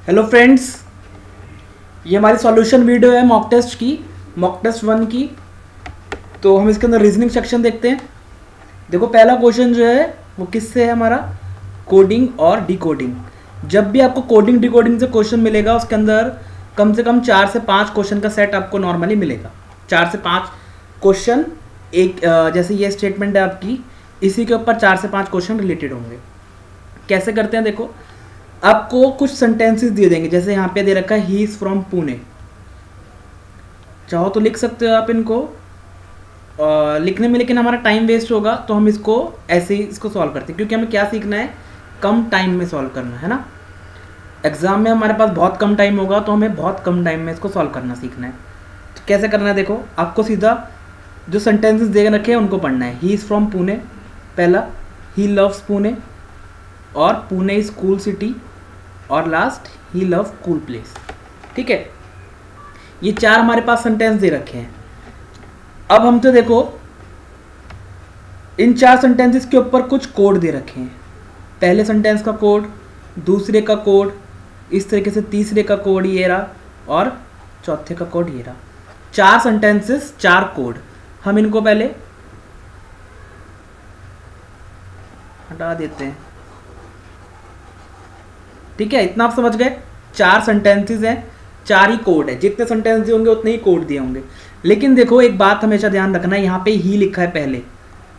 Hello friends, ये हमारी solution video है मॉक टेस्ट की, मॉक टेस्ट 1 की। तो हम इसके अंदर रीजनिंग सेक्शन देखते हैं। देखो पहला क्वेश्चन जो है वो किससे है, हमारा कोडिंग और डिकोडिंग। जब भी आपको कोडिंग डिकोडिंग से क्वेश्चन मिलेगा उसके अंदर कम से कम 4 से 5 क्वेश्चन का सेट आपको नॉर्मली मिलेगा। 4 से 5 क्वेश्चन एक जैसे ये स्टेटमेंट है आपकी, इसी के ऊपर 4 से 5 क्वेश्चन रिलेटेड होंगे। कैसे करते हैं, देखो आपको कुछ सेंटेंसेस दिए देंगे। जैसे यहाँ पे दे रखा है ही इज़ फ्रॉम पुणे, चाहो तो लिख सकते हो आप इनको लिखने में, लेकिन हमारा टाइम वेस्ट होगा तो हम इसको ऐसे ही इसको सॉल्व करते हैं, क्योंकि हमें क्या सीखना है, कम टाइम में सॉल्व करना है ना। एग्जाम में हमारे पास बहुत कम टाइम होगा तो हमें बहुत कम टाइम में इसको सॉल्व करना सीखना है। तो कैसे करना है, देखो आपको सीधा जो सेंटेंसेस दे रखे हैं उनको पढ़ना है। ही इज़ फ्रॉम पुणे, पहला ही लव्स पुणे, और पुणे इज कूल सिटी, और लास्ट ही लव कूल प्लेस। ठीक है, ये 4 हमारे पास सेंटेंस दे रखे हैं। अब हम तो देखो इन 4 सेंटेंसेस के ऊपर कुछ कोड दे रखे हैं। पहले सेंटेंस का कोड, दूसरे का कोड, इस तरीके से तीसरे का कोड ये रहा, और चौथे का कोड ये रहा। 4 सेंटेंसेस 4 कोड। हम इनको पहले हटा देते हैं। ठीक है, इतना आप समझ गए। 4 सेंटेंसेस हैं, 4 ही कोड है। जितने सेंटेंस दिए होंगे उतने ही कोड दिए होंगे। लेकिन देखो एक बात हमेशा ध्यान रखना है, यहाँ पे ही लिखा है,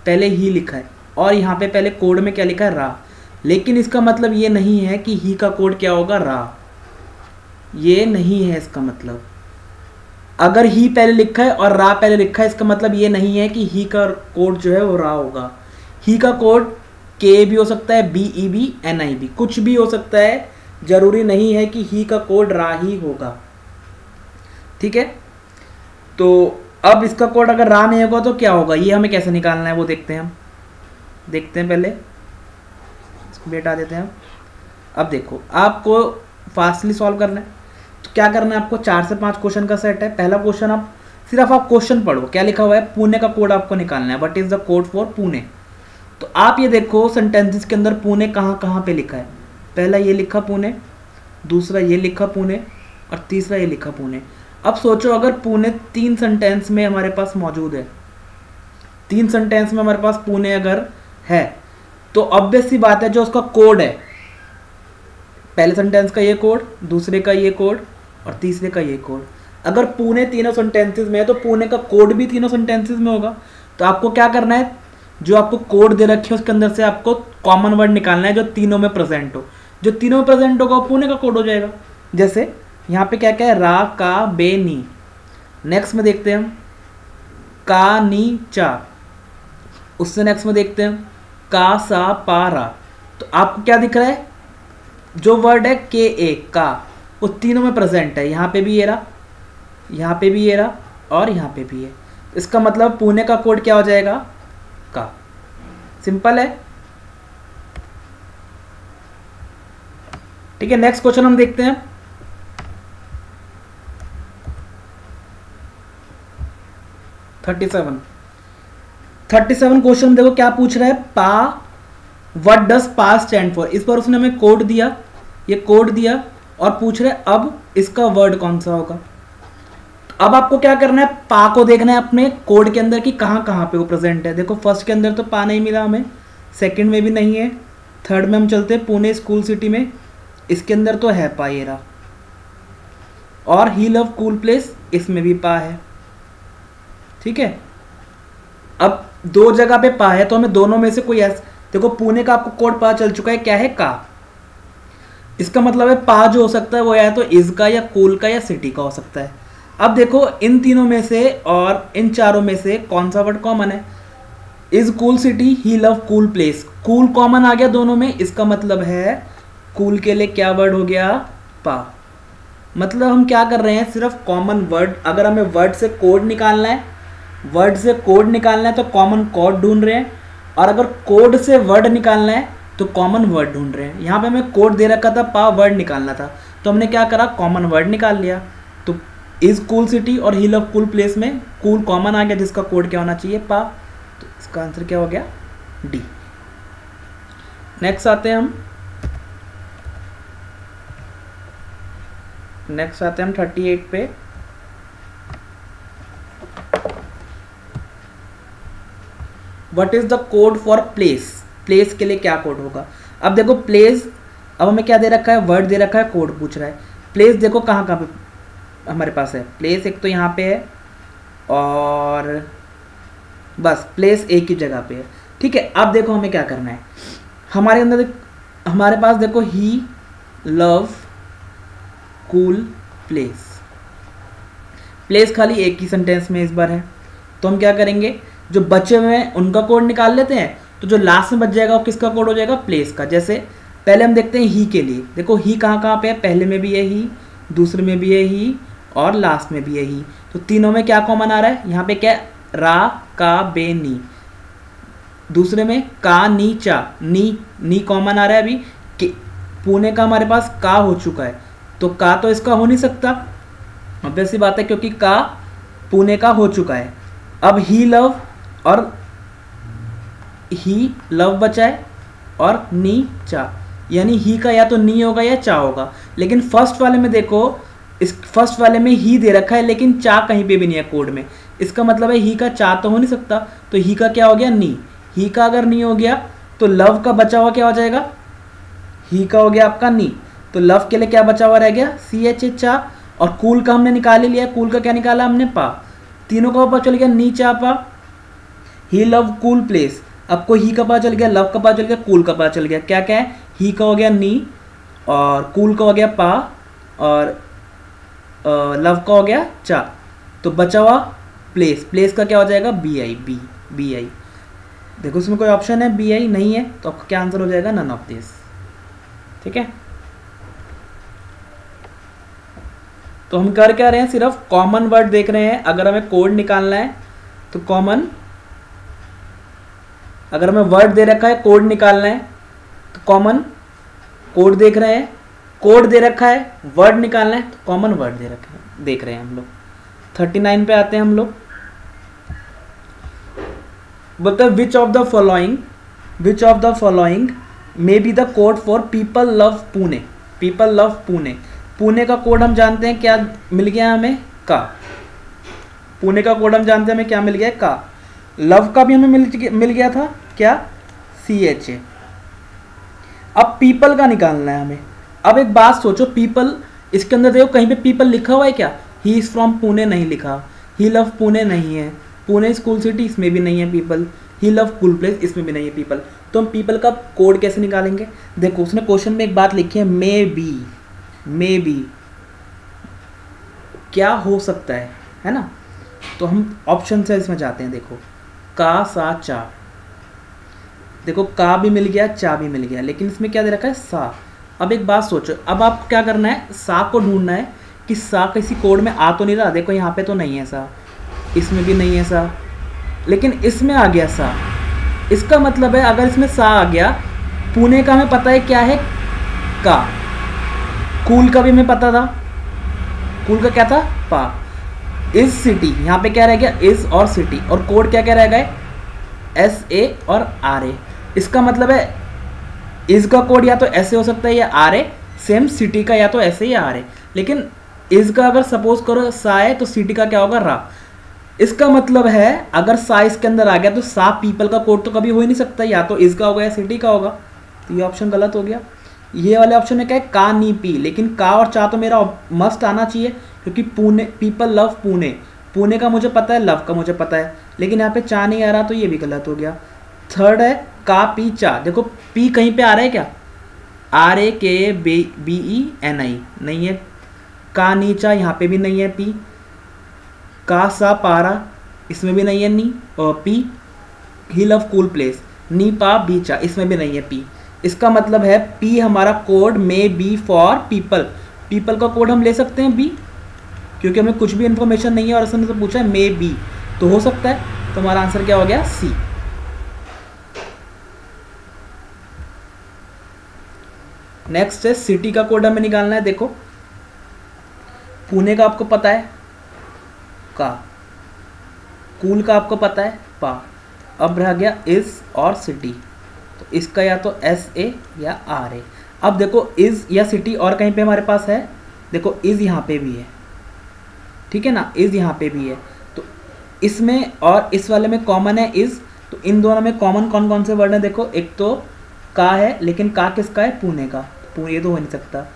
पहले ही लिखा है, और यहाँ पे पहले कोड में क्या लिखा है, रा। लेकिन इसका मतलब ये नहीं है कि ही का कोड क्या होगा, रा। ये नहीं है इसका मतलब। अगर ही पहले लिखा है और रा पहले लिखा है, इसका मतलब ये नहीं है कि ही का कोड जो है वो रा होगा। ही का कोड के भी हो सकता है, BEB NIB, कुछ भी हो सकता है। जरूरी नहीं है कि ही का कोड रा ही होगा। ठीक है, तो अब इसका कोड अगर रा नहीं होगा तो क्या होगा, ये हमें कैसे निकालना है वो देखते हैं। हम देखते हैं, पहले इसको भी हटा देते हैं। अब देखो आपको फास्टली सॉल्व करना है, तो क्या करना है आपको, 4 से 5 क्वेश्चन का सेट है। पहला क्वेश्चन आप सिर्फ क्वेश्चन पढ़ो, क्या लिखा हुआ है, पुणे का कोड आपको निकालना है। What is the code for Pune. तो आप ये देखो सेंटेंसेस के अंदर पुणे कहाँ कहाँ पे लिखा है। पहला ये लिखा पुणे, दूसरा ये लिखा पुणे, और तीसरा ये लिखा पुणे। अब सोचो अगर पुणे 3 सेंटेंस में हमारे पास मौजूद है, 3 सेंटेंस में हमारे पास पुणे अगर है, तो ऑब्वियस सी बात है जो उसका कोड है, पहले सेंटेंस का ये कोड, दूसरे का ये कोड, और तीसरे का ये कोड। अगर पुणे तीनों सेंटेंसेस में है तो पुणे का कोड भी तीनों सेंटेंसेस में होगा। तो आपको क्या करना है, जो आपको कोड दे रखे हैं उसके अंदर से आपको कॉमन वर्ड निकालना है जो तीनों में प्रेजेंट हो। जो तीनों में प्रेजेंट होगा वो पुणे का कोड हो जाएगा। जैसे यहाँ पे क्या क्या है, रा का बे नी। नेक्स्ट में देखते हैं हम का नी चा। उससे नेक्स्ट में देखते हैं का सा पा रा। तो आपको क्या दिख रहा है, जो वर्ड है के ए का, वो तीनों में प्रेजेंट है। यहाँ पे भी ये रहा, यहाँ पे भी ये रहा, और यहाँ पे भी है। इसका मतलब पुणे का कोड क्या हो जाएगा, का। सिंपल है। ठीक है, नेक्स्ट क्वेश्चन हम देखते हैं। थर्टी सेवन क्वेश्चन देखो क्या पूछ रहा है, पा व्हाट डज पा स्टैंड फॉर। इस पर उसने हमें कोड दिया, ये कोड दिया, और पूछ रहे अब इसका वर्ड कौन सा होगा। अब आपको क्या करना है, पा को देखना है अपने कोड के अंदर कि कहाँ कहाँ पे वो प्रेजेंट है। देखो फर्स्ट के अंदर तो पा नहीं मिला हमें, सेकंड में भी नहीं है, थर्ड में हम चलते हैं पुणे स्कूल सिटी में, इसके अंदर तो है पा, ये रहा। और ही लव कूल प्लेस, इसमें भी पा है। ठीक है, अब 2 जगह पे पा है तो हमें दोनों में से कोई देखो पुणे का आपको कोड पता चल चुका है, क्या है, का। इसका मतलब है पा जो हो सकता है वो या तो इज का, या कूल का, या सिटी का हो सकता है। अब देखो इन तीनों में से और इन चारों में से कौन सा वर्ड कॉमन है, is cool city, he love cool place. Cool common आ गया दोनों में, इसका मतलब है कूल के लिए क्या वर्ड हो गया, पा। मतलब हम क्या कर रहे हैं, सिर्फ कॉमन वर्ड। अगर हमें वर्ड से कोड निकालना है, वर्ड से कोड निकालना है तो कॉमन कोड ढूंढ रहे हैं, और अगर कोड से वर्ड निकालना है तो कॉमन वर्ड ढूंढ रहे हैं। यहाँ पे हमें कोड दे रखा था, पा वर्ड निकालना था, तो हमने क्या करा, कॉमन वर्ड निकाल लिया। तो इज कूल सिटी और ही लव कूल प्लेस में कूल कॉमन आ गया, जिसका कोड क्या होना चाहिए, पा। तो इसका आंसर क्या हो गया, डी। नेक्स्ट आते हैं हम नेक्स्ट आते हैं हम 38 पे। What is the code for place? Place के लिए क्या कोड होगा? अब देखो प्लेस, अब हमें क्या दे रखा है, वर्ड दे रखा है, कोड पूछ रहा है। प्लेस देखो कहाँ कहाँ पे हमारे पास है, प्लेस एक तो यहाँ पे है और बस प्लेस एक ही जगह पे है, ठीक है। अब देखो हमें क्या करना है, हमारे अंदर हमारे पास देखो ही लव कूल प्लेस, प्लेस खाली एक ही सेंटेंस में इस बार है, तो हम क्या करेंगे, जो बचे हुए हैं उनका कोड निकाल लेते हैं। तो जो लास्ट में बच जाएगा वो किसका कोड हो जाएगा, प्लेस का। जैसे पहले हम देखते हैं ही के लिए, देखो ही कहाँ कहाँ पे है, पहले में भी है ही, दूसरे में भी है ही और लास्ट में भी है ही। तो तीनों में क्या कॉमन आ रहा है, यहाँ पे क्या रा का बे नी, दूसरे में का नी चा, नी कॉमन आ रहा है अभी, पुणे का हमारे पास का हो चुका है, तो का तो इसका हो नहीं सकता, ऑब्वियस सी बात है, क्योंकि का पुणे का हो चुका है। अब ही लव और ही लव बचा है और नी चा, यानी ही का या तो नी होगा या चा होगा। लेकिन फर्स्ट वाले में देखो, इस फर्स्ट वाले में ही दे रखा है लेकिन चा कहीं पे भी नहीं है कोड में, इसका मतलब है ही का चा तो हो नहीं सकता, तो ही का क्या हो गया, नी। ही का अगर नी हो गया तो लव का बचा हुआ क्या हो जाएगा, ही का हो गया आपका नी, तो लव के लिए क्या बचा हुआ रह गया, सी एच चा। और कूल का हमने निकाल ही लिया, कूल का क्या निकाला हमने, पा। तीनों का पता चल गया, नी चा पा, ही लव कूल प्लेस। आपको ही का पता चल गया, लव का पता चल गया, कूल का पता चल गया। क्या क्या है, ही का हो गया नी और कूल का हो गया पा और लव का हो गया चा, तो बचा हुआ प्लेस, प्लेस का क्या हो जाएगा, बी आई, बी आई। देखो इसमें कोई ऑप्शन है बी आई नहीं है, तो आपका क्या आंसर हो जाएगा, नन ऑफ दिस, ठीक है। तो हम कर क्या रहे हैं, सिर्फ कॉमन वर्ड देख रहे हैं। अगर हमें कोड निकालना है तो कॉमन, अगर हमें वर्ड दे रखा है कोड निकालना है तो कॉमन कोड देख रहे हैं, कोड दे रखा है वर्ड निकालना है तो कॉमन वर्ड दे रखा है, देख रहे हैं हम लोग। 39 पे आते हैं हम लोग, बोलते हैं विच of the following may be the code for people love Pune. People love Pune, Pune का कोड हम जानते हैं क्या मिल गया हमें, का। पुणे का कोड हम जानते हैं हमें क्या मिल गया, का। लव का भी हमें मिल गया था क्या, सी एच ए। अब पीपल का निकालना है हमें। अब एक बात सोचो, पीपल इसके अंदर देखो कहीं पे पीपल लिखा हुआ है क्या, ही इज फ्रॉम पुणे नहीं लिखा, ही लव पुणे नहीं है, पुणे स्कूल सिटी इसमें भी नहीं है पीपल, ही लव कूल प्लेस इसमें भी नहीं है पीपल। तो हम पीपल का कोड कैसे निकालेंगे, देखो उसने क्वेश्चन में एक बात लिखी है, मे बी क्या हो सकता है ना। तो हम ऑप्शन से इसमें जाते हैं, देखो का सा चा, देखो का भी मिल गया चा भी मिल गया, लेकिन इसमें क्या दे रखा है, सा। अब एक बात सोचो, अब आपको क्या करना है, सा को ढूंढना है कि सा किसी कोड में आ तो नहीं रहा, देखो यहाँ पे तो नहीं है सा, इसमें भी नहीं है सा, लेकिन इसमें आ गया सा। इसका मतलब है अगर इसमें सा आ गया, पुणे का हमें पता है क्या है, का। कूल का भी हमें पता था, कूल का क्या था, पा। इज सिटी, यहाँ पे क्या रह गया, इज और सिटी, और कोड क्या क्या रह गए, एस ए और आर ए। इसका मतलब है इज का कोड या तो ऐसे हो सकता है या आर ए, सेम सिटी का या तो ऐसे या आर ए। लेकिन इज का अगर सपोज करो सा है तो सिटी का क्या होगा, रा। इसका मतलब है अगर सा इसके अंदर आ गया तो सा पीपल का कोड तो कभी हो ही नहीं सकता, या तो इज का होगा या सिटी का होगा, तो ये ऑप्शन गलत हो गया। ये वाले ऑप्शन में क्या है, का नी पी, लेकिन का और चा तो मेरा मस्ट आना चाहिए, क्योंकि पुणे, पीपल लव पुणे, पुणे का मुझे पता है, लव का मुझे पता है, लेकिन यहाँ पे चा नहीं आ रहा, तो ये भी गलत हो गया। थर्ड है का पी चा, देखो पी कहीं पे आ रहा है क्या, आर ए के बी ई एन आई नहीं है, का नी चा यहाँ पे भी नहीं है, पी। का सा पारा इसमें भी नहीं है, नी और पी। ही लव कूल प्लेस, नी पा बी चा इसमें भी नहीं है, पी। इसका मतलब है पी हमारा code may be for people, people का कोड हम ले सकते हैं बी, क्योंकि हमें कुछ भी इंफॉर्मेशन नहीं है और उसने तो पूछा है मे बी, तो हो सकता है। तो हमारा आंसर क्या हो गया, सी। नेक्स्ट है सिटी का कोड हमें निकालना है। देखो पुणे का आपको पता है, का। कूल का आपको पता है, पा। अब रह गया इज और सिटी, तो इसका या तो एस ए या आर ए। अब देखो इज या सिटी और कहीं पे हमारे पास है, देखो इज यहाँ पे भी है, ठीक है ना, इज यहाँ पे भी है, तो इसमें और इस वाले में कॉमन है इज, तो इन दोनों में कॉमन कौन कौन से वर्ड हैं, देखो एक तो का है, लेकिन का किसका है, पुणे का, ये तो हो नहीं सकता।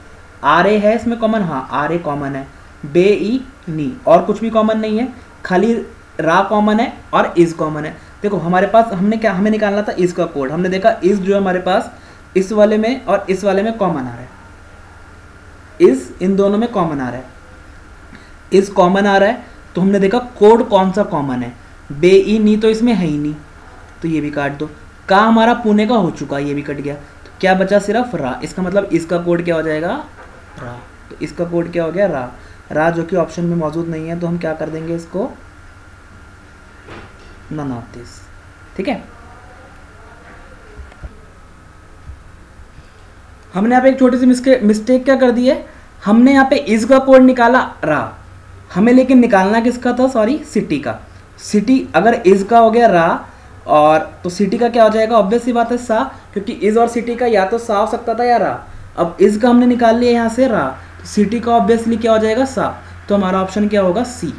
आर ए है इसमें कॉमन, हाँ आर ए कॉमन है, बे ई नी, और कुछ भी कॉमन नहीं है, खाली रा कॉमन है और इज कॉमन है। देखो हमारे पास हमने क्या, हमें निकालना था इज का कोड, हमने देखा इज जो है हमारे पास इस वाले में और इस वाले में कॉमन आ रहा है, इज इन दोनों में कॉमन आ रहा है, इज कॉमन आ रहा है, तो हमने देखा कोड कौन सा कॉमन है, बे ई नी तो इसमें है ही नहीं, तो ये भी काट दो। का हमारा पुणे का हो चुका, ये भी कट गया, तो क्या बचा सिर्फ रा, इसका मतलब इसका कोड क्या हो जाएगा, रा, तो इसका कोड क्या हो गया, रा, रा जो कि ऑप्शन में मौजूद नहीं है, तो हम क्या कर देंगे इसको, नन ऑफ दिस, ठीक है। हमने यहाँ पे एक छोटी सी मिस्टेक क्या कर दी है, हमने यहाँ पे इज का कोड निकाला रा, हमें लेकिन निकालना किसका था, सॉरी सिटी का। सिटी अगर इज का हो गया रा, और तो सिटी का क्या हो जाएगा, ऑब्वियस सी बात है सा, क्योंकि इज और सिटी का या तो सा हो सकता था या रा, अब इज का हमने निकाल लिया यहाँ से रा, तो सिटी का ऑब्वियसली क्या हो जाएगा, सा, तो हमारा ऑप्शन क्या होगा, सी।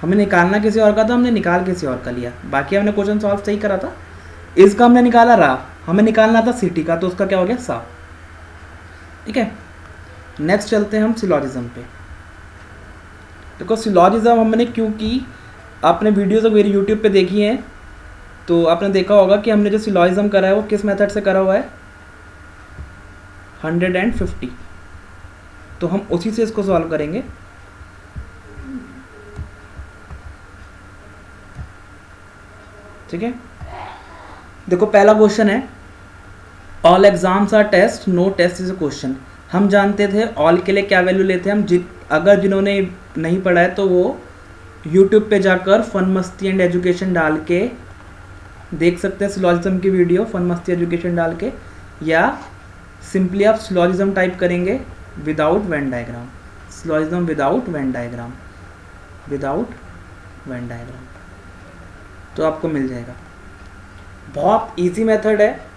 हमें निकालना किसी और का था, हमने निकाल किसी और का लिया, बाकी हमने क्वेश्चन सॉल्व सही करा था। इज का हमने निकाला रा, हमें निकालना था सिटी का, तो उसका क्या हो गया, सा, ठीक है। नेक्स्ट चलते हैं हम सिलॉजिज्म पे। देखो सिलॉजिज्म हमने क्यों की, आपने वीडियोस तो मेरी यूट्यूब पे देखी हैं, तो आपने देखा होगा कि हमने जो सिलॉजिज्म करा है वो किस मेथड से करा हुआ है, 150, तो हम उसी से इसको सॉल्व करेंगे। ठीक है, देखो पहला क्वेश्चन है, all exams are test, no test is a question. हम जानते थे ऑल के लिए क्या वैल्यू लेते हैं हम, अगर जिन्होंने नहीं पढ़ा है तो वो यूट्यूब पे जाकर फन मस्ती एंड एजुकेशन डाल के देख सकते हैं सिलॉजिज्म की वीडियो, फन मस्ती एजुकेशन डाल के, या सिंपली आप सिलॉजिज्म टाइप करेंगे without Venn diagram, syllogism without Venn diagram, without Venn diagram, तो आपको मिल जाएगा। बहुत इजी मेथड है,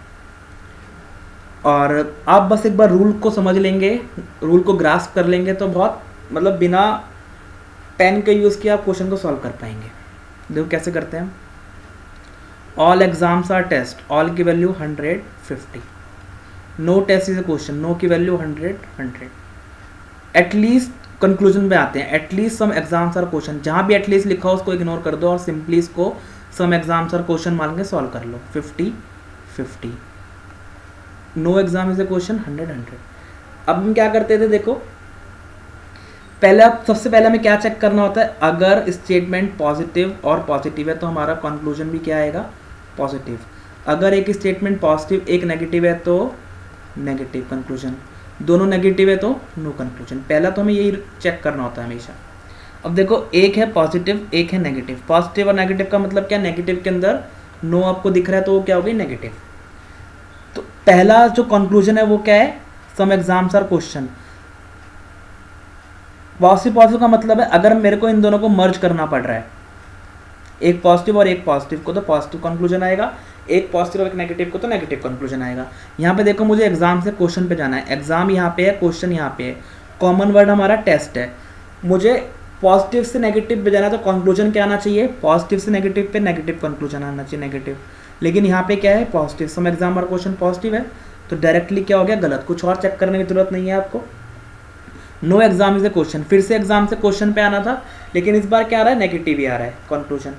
और आप बस एक बार रूल को समझ लेंगे, रूल को ग्रास्प कर लेंगे, तो बहुत मतलब बिना पेन के यूज़ किए आप क्वेश्चन को सॉल्व कर पाएंगे। देखो कैसे करते हैं हम, all exams are test, all की value 150, no test is a question, no की वैल्यू 100, एटलीस्ट कंक्लूजन पे आते हैं, at least some exams are question, जहाँ भी एटलीस्ट लिखा हो उसको इग्नोर कर दो और सिंपली इसको सम एग्जाम्स आर क्वेश्चन मान के सॉल्व कर लो, 50, no exam is a question, 100। अब हम क्या करते थे, देखो पहले सबसे पहले हमें क्या चेक करना होता है, अगर स्टेटमेंट पॉजिटिव और पॉजिटिव है तो हमारा कंक्लूजन भी क्या आएगा, पॉजिटिव। अगर एक स्टेटमेंट पॉजिटिव एक नेगेटिव है तो नेगेटिव कंक्लूजन, दोनों नेगेटिव है तो नो कंक्लूजन। पहला तो हमें यही चेक करना होता है हमेशा। अब देखो एक है पॉजिटिव एक है नेगेटिव, पॉजिटिव और नेगेटिव का मतलब क्या, नेगेटिव के अंदर नो आपको दिख रहा है तो वो क्या हो गई, नेगेटिव। तो पहला जो कंक्लूजन है वो क्या है, सम एग्जाम्स आर क्वेश्चन। पॉजिटिव का मतलब है अगर मेरे को इन दोनों को मर्ज करना पड़ रहा है, एक पॉजिटिव और एक पॉजिटिव को, तो पॉजिटिव कंक्लूजन आएगा, एक पॉजिटिव और एक नेगेटिव को तो नेगेटिव कंक्लूजन आएगा। यहाँ पे देखो मुझे एग्जाम से क्वेश्चन पे जाना है, एग्जाम यहाँ पे है, क्वेश्चन यहाँ पे है, कॉमन वर्ड हमारा टेस्ट है, मुझे पॉजिटिव से नेगेटिव पे जाना है तो कंक्लूजन क्या आना चाहिए, पॉजिटिव से नेगेटिव पे नेगेटिव कंक्लूजन आना चाहिए, नेगेटिव। लेकिन यहाँ पे क्या है, पॉजिटिव, सम एग्जाम और क्वेश्चन पॉजिटिव है, तो डायरेक्टली क्या हो गया, गलत, कुछ और चेक करने की जरूरत नहीं है आपको। No exam is a question, फिर से एग्जाम से क्वेश्चन पे आना था, लेकिन इस बार क्या आ रहा है, नेगेटिव ही आ रहा है कंक्लूजन।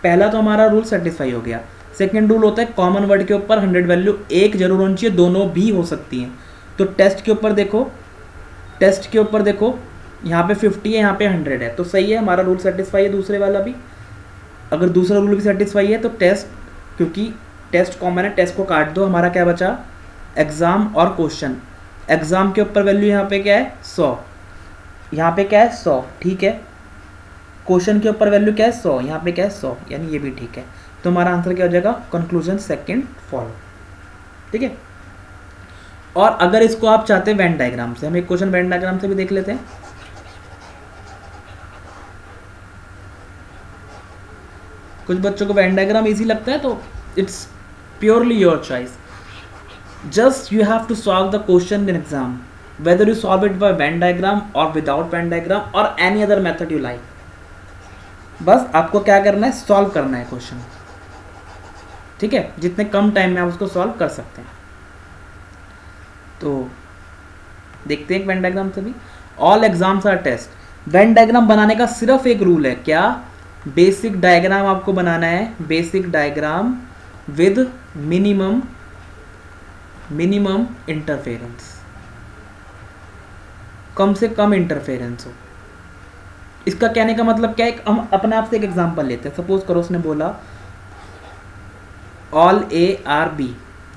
पहला तो हमारा रूल सेटिस्फाई हो गया। सेकंड रूल होता है कॉमन वर्ड के ऊपर 100 वैल्यू एक जरूर होनी चाहिए, दोनों भी हो सकती हैं। तो टेस्ट के ऊपर देखो, टेस्ट के ऊपर देखो, यहाँ पे 50 है, यहाँ पे 100 है, तो सही है, हमारा रूल सेटिस्फाई है। दूसरे वाला भी, अगर दूसरा रूल भी सेटिस्फाई है तो टेस्ट, क्योंकि टेस्ट कॉमन है, टेस्ट को काट दो, हमारा क्या बचा, एग्जाम और क्वेश्चन। एग्जाम के ऊपर वैल्यू यहाँ पे क्या है, 100, यहाँ पे क्या है 100, ठीक है। क्वेश्चन के ऊपर वैल्यू क्या है 100, यहाँ पे क्या है 100, यानी ये भी ठीक है। तो हमारा आंसर क्या हो जाएगा, कंक्लूजन सेकंड फॉलो, ठीक है। और अगर इसको आप चाहते हैं वेन डायग्राम से, हम एक क्वेश्चन वेन डायग्राम से भी देख लेते हैं। कुछ बच्चों को वेन डायग्राम इजी लगता है, तो it's purely your choice, just you have to solve the question in exam whether you solve it by Venn diagram or without Venn diagram or any other method you like. बस आपको क्या करना है, solve करना है question, ठीक है, जितने कम टाइम में आप उसको सॉल्व कर सकते हैं। तो देखते हैं वेन डायग्राम से भी। All exams are test. Venn diagram बनाने का सिर्फ एक रूल है, क्या, बेसिक डायग्राम आपको बनाना है, basic diagram with minimum interference, कम से कम इंटरफेरेंस हो। इसका कहने का मतलब क्या है, हम अपने आप से एक एग्जांपल लेते हैं। सपोज करो उसने बोला ऑल ए आर बी,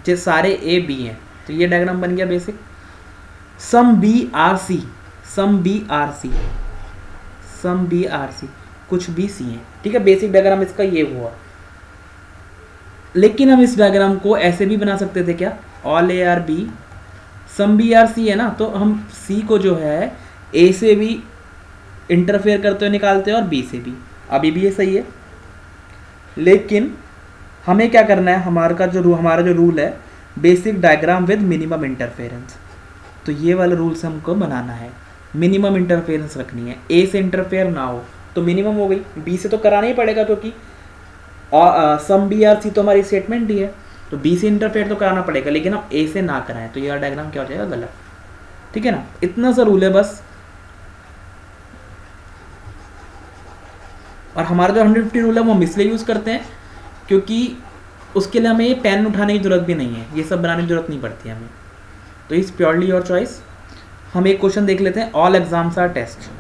जो सारे ए बी हैं, तो ये डायग्राम बन गया basic. Some B are C, some B are C, some B are C, कुछ भी सी है, ठीक है, बेसिक डायग्राम इसका ये हुआ। लेकिन हम इस डायग्राम को ऐसे भी बना सकते थे, क्या, all A are B, some B are C है ना, तो हम सी को जो है ए से भी इंटरफेयर करते हुए निकालते हैं और बी से भी, अभी भी ये सही है। लेकिन हमें क्या करना है, हमारा जो रूल है, basic diagram with minimum interference, तो ये वाला रूल्स हमको बनाना है, मिनिमम इंटरफेरेंस रखनी है, ए से इंटरफेयर ना हो तो मिनिमम हो गई, बी से तो कराना ही पड़ेगा क्योंकि सम बी आर सी तो हमारी स्टेटमेंट ही है, तो बी से इंटरफेयर तो कराना पड़ेगा, लेकिन हम ए से ना कराएं तो ये डायग्राम क्या हो जाएगा, गलत, ठीक है ना। इतना सा रूल है बस। और हमारा जो 150 रूल है वो हम इसलिए यूज़ करते हैं क्योंकि उसके लिए हमें ये पेन उठाने की ज़रूरत भी नहीं है, ये सब बनाने की ज़रूरत नहीं पड़ती है हमें, तो इस प्योरली योर चॉइस। हम एक क्वेश्चन देख लेते हैं, all exams are test,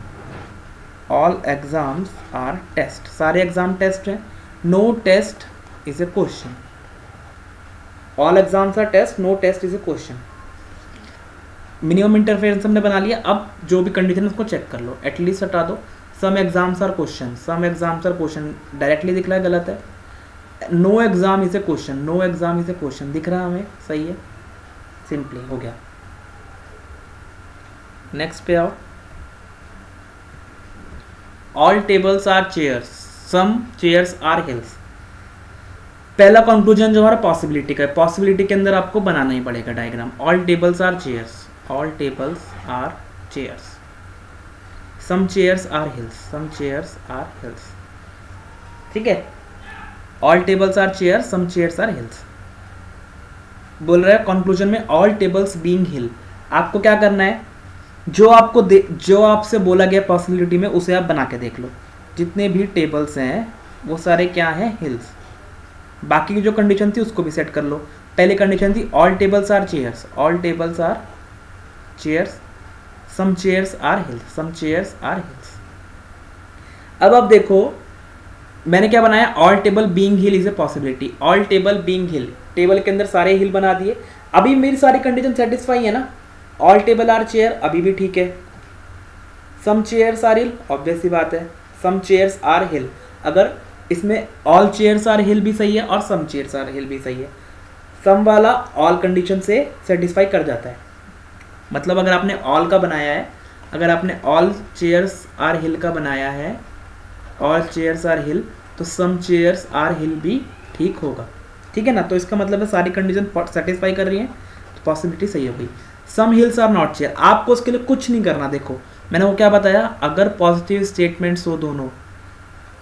all exams are test, सारे एग्जाम टेस्ट हैं, no test is a question, all exams are test, no test is a question. Minimum interference हमने बना लिया, अब जो भी कंडीशन है उसको चेक कर लो, एटलीस्ट हटा दो। Some exams are question, some exams are question directly दिख रहा है, गलत है। No exam is a question, no exam is a question दिख रहा है हमें, सही है, सिंपली हो गया। नेक्स्ट पे आओ, all tables are chairs, some chairs are hills. पहला कंक्लूजन जो हमारा पॉसिबिलिटी का है, पॉसिबिलिटी के अंदर आपको बनाना ही पड़ेगा diagram. All tables are chairs, all tables are chairs, some chairs are hills, some chairs are hills, ठीक है। All tables are chairs, some chairs are hills बोल रहा है कंक्लूजन में, ऑल टेबल्स बीइंग हिल। आपको क्या करना है, जो आपसे बोला गया पॉसिबिलिटी में उसे आप बना के देख लो, जितने भी टेबल्स हैं वो सारे क्या हैं, हिल्स। बाकी की जो कंडीशन थी उसको भी सेट कर लो। पहली कंडीशन थी all tables are chairs, all tables are chairs, some chairs are hills, some chairs are hills. अब आप देखो मैंने क्या बनाया, all table being hill is a possibility, all table being hill, table के अंदर सारे हिल बना दिए। अभी मेरी सारी कंडीशन सेटिस्फाई है ना, ऑल टेबल आर चेयर अभी भी ठीक है, सम चेयर्स आर हिल ऑब्वियस सी बात है, सम चेयर्स आर हिल, अगर इसमें ऑल चेयर्स आर हिल भी सही है और सम चेयर्स आर हिल भी सही है, सम वाला ऑल कंडीशन से सेटिस्फाई कर जाता है। मतलब अगर आपने ऑल का बनाया है, अगर आपने ऑल चेयर्स आर हिल का बनाया है, ऑल चेयर्स आर हिल, तो सम चेयर्स आर हिल भी ठीक होगा, ठीक है ना। तो इसका मतलब है सारी कंडीशन सेटिस्फाई कर रही है, तो पॉसिबिलिटी सही हो गई। सम हिल्स आर नॉट चेयर, आपको उसके लिए कुछ नहीं करना। देखो मैंने वो क्या बताया, अगर पॉजिटिव स्टेटमेंट्स हो दोनों,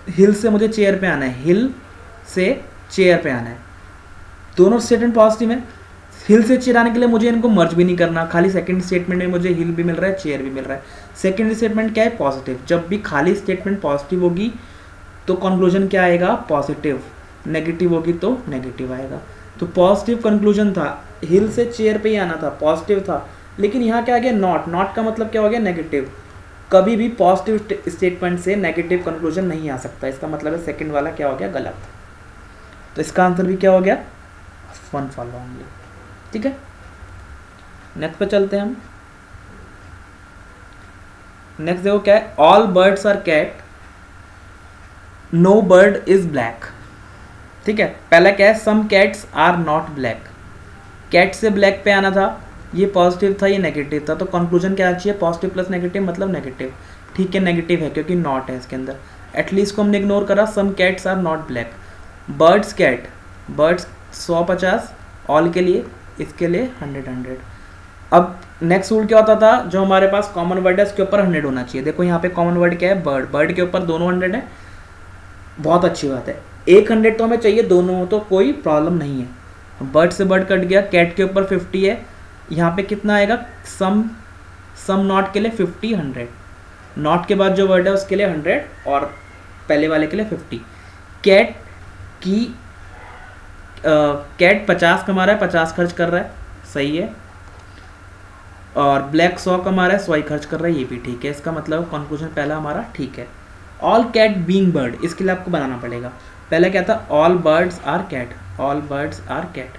हिल से मुझे चेयर पे आना है, हिल से चेयर पे आना है, दोनों स्टेटमेंट पॉजिटिव है, हिल से चेयर आने के लिए मुझे इनको मर्ज भी नहीं करना, खाली सेकंड स्टेटमेंट में मुझे हिल भी मिल रहा है, चेयर भी मिल रहा है। सेकंड स्टेटमेंट क्या है, पॉजिटिव। जब भी खाली स्टेटमेंट पॉजिटिव होगी तो कंक्लूजन क्या आएगा, पॉजिटिव, नेगेटिव होगी तो नेगेटिव आएगा। तो पॉजिटिव कंक्लूजन था, हिल से चेयर पे ही आना था, पॉजिटिव था, लेकिन यहाँ क्या आ गया, नॉट। नॉट का मतलब क्या हो गया, नेगेटिव। कभी भी पॉजिटिव स्टेटमेंट से नेगेटिव कंक्लूजन नहीं आ सकता, इसका मतलब है सेकंड वाला क्या हो गया, गलत। तो इसका आंसर भी क्या हो गया, वन फॉलो ओनली, ठीक है। नेक्स्ट पे चलते हैं हम। नेक्स्ट देखो क्या है, all birds are cat, no bird is black, ठीक है। पहला क्या है, some cats are not black, cat से ब्लैक पे आना था, ये पॉजिटिव था, ये नेगेटिव था, तो कंक्लूजन क्या चाहिए, पॉजिटिव प्लस नेगेटिव मतलब नेगेटिव, ठीक है, नेगेटिव है क्योंकि नॉट है इसके अंदर, एटलीस्ट को हमने इग्नोर करा। Some cats are not black, birds cat, birds 150 all के लिए, इसके लिए 100 100, अब नेक्स्ट रूल क्या होता था, जो हमारे पास कॉमन वर्ड है उसके ऊपर 100 होना चाहिए। देखो यहाँ पे कॉमन वर्ड क्या है, बर्ड, बर्ड के ऊपर दोनों 100 है, बहुत अच्छी बात है। एक 100 तो हमें चाहिए, दोनों हो तो कोई प्रॉब्लम नहीं है। बर्ड से बर्ड कट गया, कैट के ऊपर 50 है, यहाँ पे कितना आएगा, सम नॉट के लिए 50 100, नॉट के बाद जो वर्ड है उसके लिए 100 और पहले वाले के लिए 50। कैट की कैट 50 कमा रहा है, 50 खर्च कर रहा है, सही है। और ब्लैक 100 कमा रहा है, 100 ही खर्च कर रहा है, ये भी ठीक है। इसका मतलब कंक्लूजन पहला हमारा ठीक है। ऑल कैट बीइंग बर्ड, इसके लिए आपको बनाना पड़ेगा। पहले क्या था, all birds are cat, all birds are cat.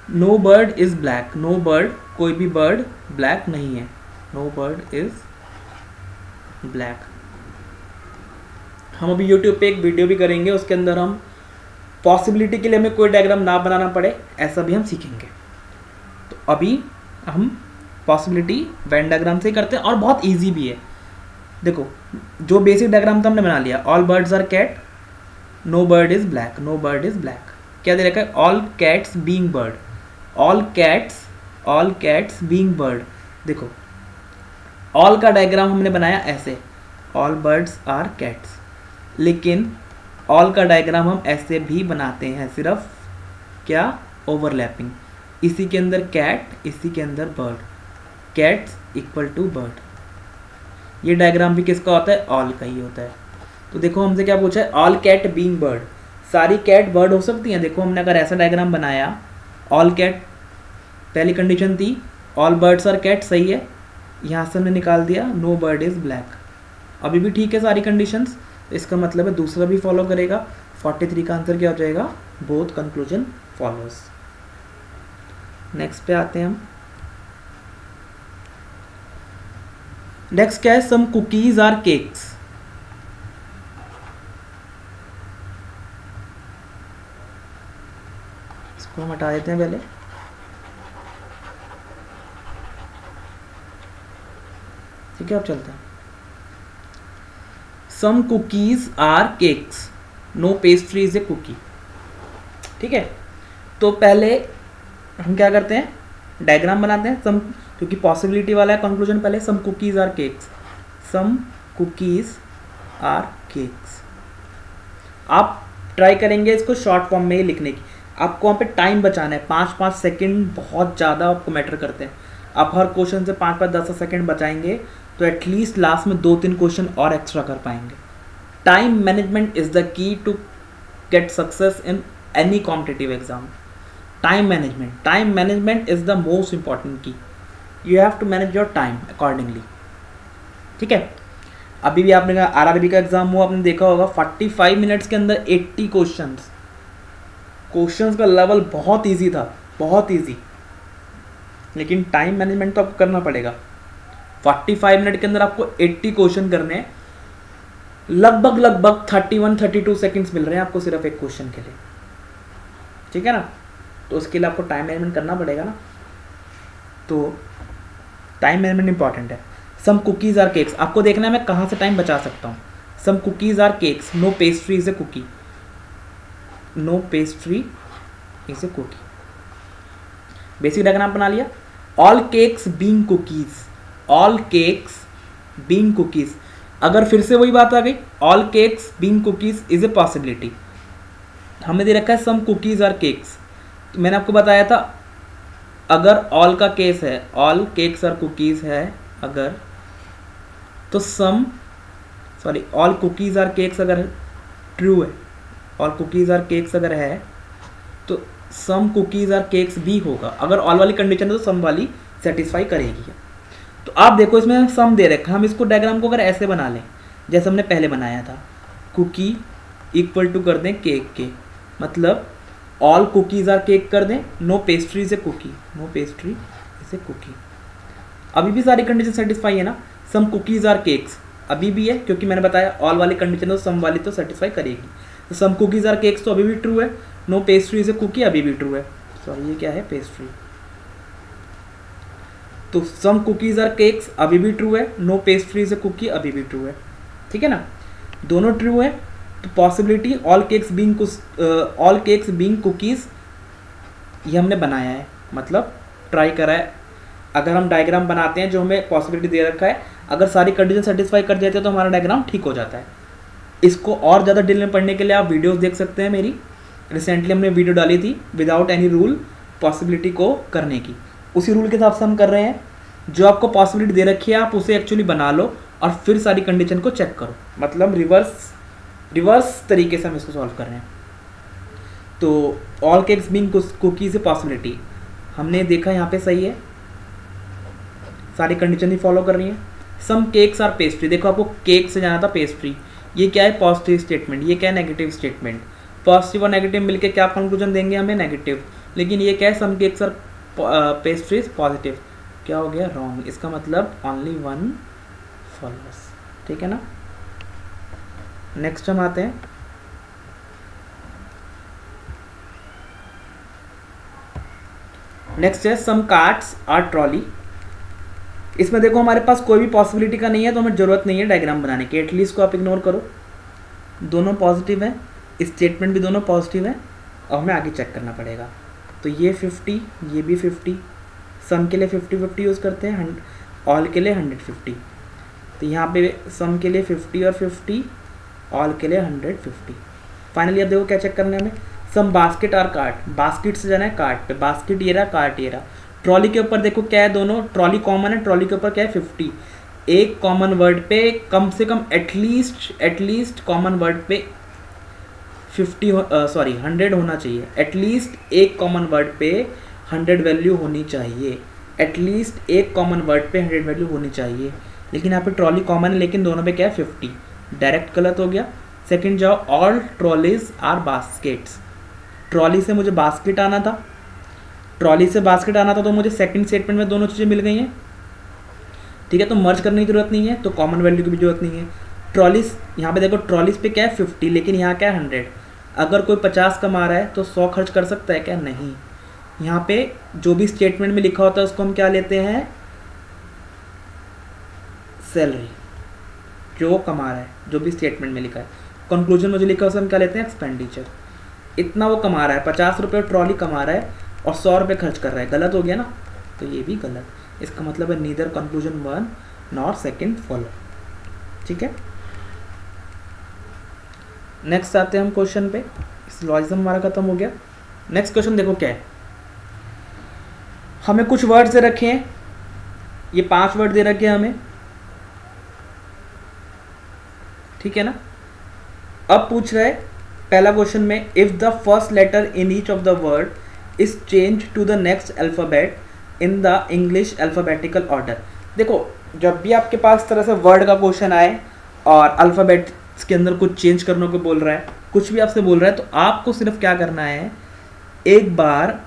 No bird is black, no bird, कोई भी बर्ड ब्लैक नहीं है, नो बर्ड इज ब्लैक। हम अभी यूट्यूब पे एक वीडियो भी करेंगे, उसके अंदर हम पॉसिबिलिटी के लिए हमें कोई डायग्राम ना बनाना पड़े, ऐसा भी हम सीखेंगे। तो अभी हम पॉसिबिलिटी वेन डायग्राम से ही करते हैं और बहुत इजी भी है। देखो जो बेसिक डायग्राम तो हमने बना लिया, all birds are cat, no bird is black, no bird is black. क्या दे रखा है, all cats being bird, all cats being bird. देखो ऑल का डायग्राम हमने बनाया ऐसे, ऑल बर्ड्स आर कैट्स, लेकिन ऑल का डायग्राम हम ऐसे भी बनाते हैं, सिर्फ क्या, ओवरलैपिंग, इसी के अंदर कैट, इसी के अंदर bird, cats equal to bird. ये डायग्राम भी किसका होता है, ऑल का ही होता है। तो देखो हमसे क्या पूछा है, ऑल कैट बीइंग बर्ड, सारी कैट बर्ड हो सकती हैं। देखो हमने अगर ऐसा डायग्राम बनाया, ऑल कैट पहली कंडीशन थी, ऑल बर्ड्स आर कैट, सही है, यहाँ से हमने निकाल दिया नो बर्ड इज ब्लैक, अभी भी ठीक है सारी कंडीशंस। इसका मतलब है दूसरा भी फॉलो करेगा। 43 का आंसर क्या हो जाएगा, बोथ कंक्लूजन फॉलोज। नेक्स्ट पे आते हैं हम। नेक्स्ट क्या है, सम कुकीज आर केक्स। इसको हम हटा देते हैं पहले। ठीक है, अब चलते हैं। Some cookies are cakes, no pastry is a cookie. ठीक है, तो पहले हम क्या करते हैं, डायग्राम बनाते हैं। सम, क्योंकि पॉसिबिलिटी वाला है कंक्लूजन, पहले some cookies are cakes, some cookies are cakes. आप ट्राई करेंगे इसको शॉर्ट फॉर्म में ही लिखने की। आपको वहाँ पे टाइम बचाना है, 5-5 सेकेंड बहुत ज़्यादा आपको मैटर करते हैं। आप हर क्वेश्चन से 5-5-10 सेकेंड बचाएंगे तो एटलीस्ट लास्ट में 2-3 क्वेश्चन और एक्स्ट्रा कर पाएंगे। Time management is the key to get success in any competitive exam. Time management is the most important key. You have to manage your time accordingly. ठीक है, अभी भी आपने आरआरबी का एग्जाम हुआ, आपने देखा होगा 45 मिनट्स के अंदर 80 क्वेश्चंस का लेवल बहुत इजी था, बहुत इजी। लेकिन टाइम मैनेजमेंट तो आपको करना पड़ेगा। 45 मिनट के अंदर आपको 80 क्वेश्चन करने हैं, लगभग 31-32 सेकंड्स मिल रहे हैं आपको सिर्फ एक क्वेश्चन के लिए। ठीक है ना, तो उसके लिए आपको टाइम मैनेजमेंट करना पड़ेगा ना। तो टाइम मैनेजमेंट इंपॉर्टेंट है। सम कुकीज आर केक्स, आपको देखना है मैं कहाँ से टाइम बचा सकता हूँ। Some cookies are cakes, no pastry is a cookie, no pastry is a cookie. Basic diagram बना लिया। All cakes being cookies, all cakes being cookies. अगर फिर से वही बात आ गई, all cakes being cookies is a possibility. हमें दे रखा है सम कुकीज आर केक्स, तो मैंने आपको बताया था अगर ऑल का केस है, ऑल केक्स आर कुकीज है अगर, तो ऑल कुकीज आर केक्स अगर ट्रू है, ऑल कुकीज आर केक्स अगर है तो सम कुकीज आर केक्स भी होगा। अगर ऑल वाली कंडीशन है तो सम वाली सेटिस्फाई करेगी। तो आप देखो इसमें सम दे रखा है, हम इसको डायग्राम को अगर ऐसे बना लें जैसे हमने पहले बनाया था, कुकी इक्वल टू कर दें केक के, मतलब ऑल कुकीज आर केक कर दें, no pastry is a cookie, no pastry is a cookie. अभी भी सारी कंडीशन सेटिस्फाई है ना। सम कुकीज आर केक्स अभी भी है, क्योंकि मैंने बताया ऑल वाली कंडीशन तो सम वाली तो सेटिस्फाई करेगी। तो सम कुकीज आर केक्स तो अभी भी ट्रू है, no pastry is a cookie अभी भी ट्रू है। सॉरी ये क्या है, पेस्ट्री। तो सम कुकीज आर केक्स अभी भी ट्रू है, no pastry is a cookie अभी भी ट्रू है। ठीक है ना, दोनों ट्रू है। तो possibility all cakes being cookies ये हमने बनाया है, मतलब ट्राई करा है। अगर हम डायग्राम बनाते हैं जो हमें पॉसिबिलिटी दे रखा है, अगर सारी कंडीशन सेटिस्फाई कर देते हैं तो हमारा डायग्राम ठीक हो जाता है। इसको और ज़्यादा डिटेल में पढ़ने के लिए आप वीडियोस देख सकते हैं मेरी। रिसेंटली हमने वीडियो डाली थी विदाउट एनी रूल पॉसिबिलिटी को करने की, उसी रूल के हिसाब से हम कर रहे हैं। जो आपको पॉसिबिलिटी दे रखी है आप उसे एक्चुअली बना लो और फिर सारी कंडीशन को चेक करो, मतलब रिवर्स तरीके से हम इसको सॉल्व कर रहे हैं। तो all cakes being cookies possibility हमने देखा यहाँ पे सही है, सारी कंडीशन ही फॉलो कर रही हैं। सम केक्स आर पेस्ट्री, देखो आपको केक से जाना था पेस्ट्री, ये क्या है पॉजिटिव स्टेटमेंट, ये क्या है नेगेटिव स्टेटमेंट। पॉजिटिव और नेगेटिव मिलके क्या कंक्लूजन देंगे हमें नेगेटिव, लेकिन ये क्या है सम केक्स आर पेस्ट्रीज पॉजिटिव, क्या हो गया रॉन्ग, इसका मतलब ओनली वन फॉलोअर्स, ठीक है ना। नेक्स्ट हम आते हैं नेक्स्ट है सम कार्ट्स आर ट्रॉली। इसमें देखो हमारे पास कोई भी पॉसिबिलिटी का नहीं है तो हमें ज़रूरत नहीं है डायग्राम बनाने की, एटलीस्ट को आप इग्नोर करो, दोनों पॉजिटिव है, स्टेटमेंट भी दोनों पॉजिटिव है और हमें आगे चेक करना पड़ेगा। तो ये 50 ये भी 50, सम के लिए 50-50 यूज़ करते हैं, ऑल के लिए 150। तो यहाँ पे सम के लिए 50 और 50, ऑल के लिए 150। फाइनली अब देखो क्या चेक करना है हमें, सम बास्केट और कार्ट, बास्केट से जाना है कार्ट पे, बास्केट ये रहा कार्ट ये रहा। ट्रॉली के ऊपर देखो क्या है, दोनों ट्रॉली कॉमन है, ट्रॉली के ऊपर क्या है 50, एक कॉमन वर्ड पे कम से कम एटलीस्ट कॉमन वर्ड पे 100 होना चाहिए, एटलीस्ट एक कॉमन वर्ड पे 100 वैल्यू होनी चाहिए, एटलीस्ट एक कॉमन वर्ड पे 100 वैल्यू होनी चाहिए। लेकिन यहाँ पे ट्रॉली कॉमन है लेकिन दोनों पे क्या है 50, डायरेक्ट गलत हो गया। सेकंड जाओ, all trolleys are baskets, trolley से मुझे बास्केट आना था, ट्रॉली से बास्केट आना था तो मुझे सेकंड स्टेटमेंट में दोनों चीज़ें मिल गई हैं, ठीक है। तो मर्ज करने की जरूरत नहीं है, तो कॉमन वैल्यू की भी जरूरत नहीं है। ट्रॉलीज यहाँ पे देखो ट्रॉलीज पे क्या है 50 लेकिन यहाँ क्या है 100, अगर कोई 50 कमा रहा है तो 100 खर्च कर सकता है क्या, नहीं। यहाँ पे जो भी स्टेटमेंट में लिखा होता है उसको हम क्या लेते हैं सैलरी, जो कमा रहा है जो भी स्टेटमेंट में लिखा है। कंक्लूजन में जो लिखा है उसे हम क्या लेते हैं एक्सपेंडिचर, इतना वो कमा रहा है, 50 रुपये ट्रॉली कमा रहा है और 100 रुपये खर्च कर रहा है, गलत हो गया ना, तो ये भी गलत। इसका मतलब है neither conclusion 1 nor second follow, ठीक है। नेक्स्ट आते हैं हम क्वेश्चन पे, इस लॉजिज्म हमारा खत्म हो गया। नेक्स्ट क्वेश्चन देखो क्या है, हमें कुछ वर्ड दे रखे हैं, ये 5 वर्ड दे रखे हैं हमें, ठीक है ना। अब पूछ रहा है पहला क्वेश्चन में, if the first letter in each of the word is change to the next alphabet in the English alphabetical order. देखो जब भी आपके पास इस तरह से वर्ड का क्वेश्चन आए और अल्फ़ाबेट्स के अंदर कुछ चेंज करने को बोल रहा है, कुछ भी आपसे बोल रहा है, तो आपको सिर्फ क्या करना है, एक बार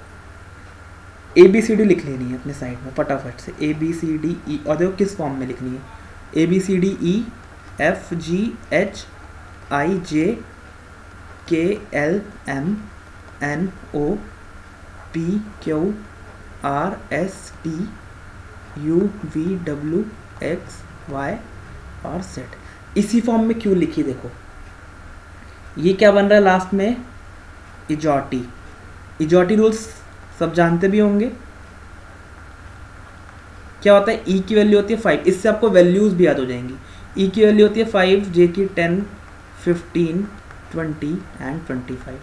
ABCD लिख लेनी है अपने साइड में फटाफट से, ABCDE, और देखो किस फॉर्म में लिखनी है, ABCDE FGHIJKLMNOPQRSTUVWXY और Z, इसी फॉर्म में क्यों लिखी, देखो ये क्या बन रहा है लास्ट में, इजॉटी रूल्स सब जानते भी होंगे। क्या होता है, E की वैल्यू होती है 5, इससे आपको वैल्यूज भी याद हो जाएंगी। E की वैल्यू होती है 5, J की 10, 15, 20 एंड 25।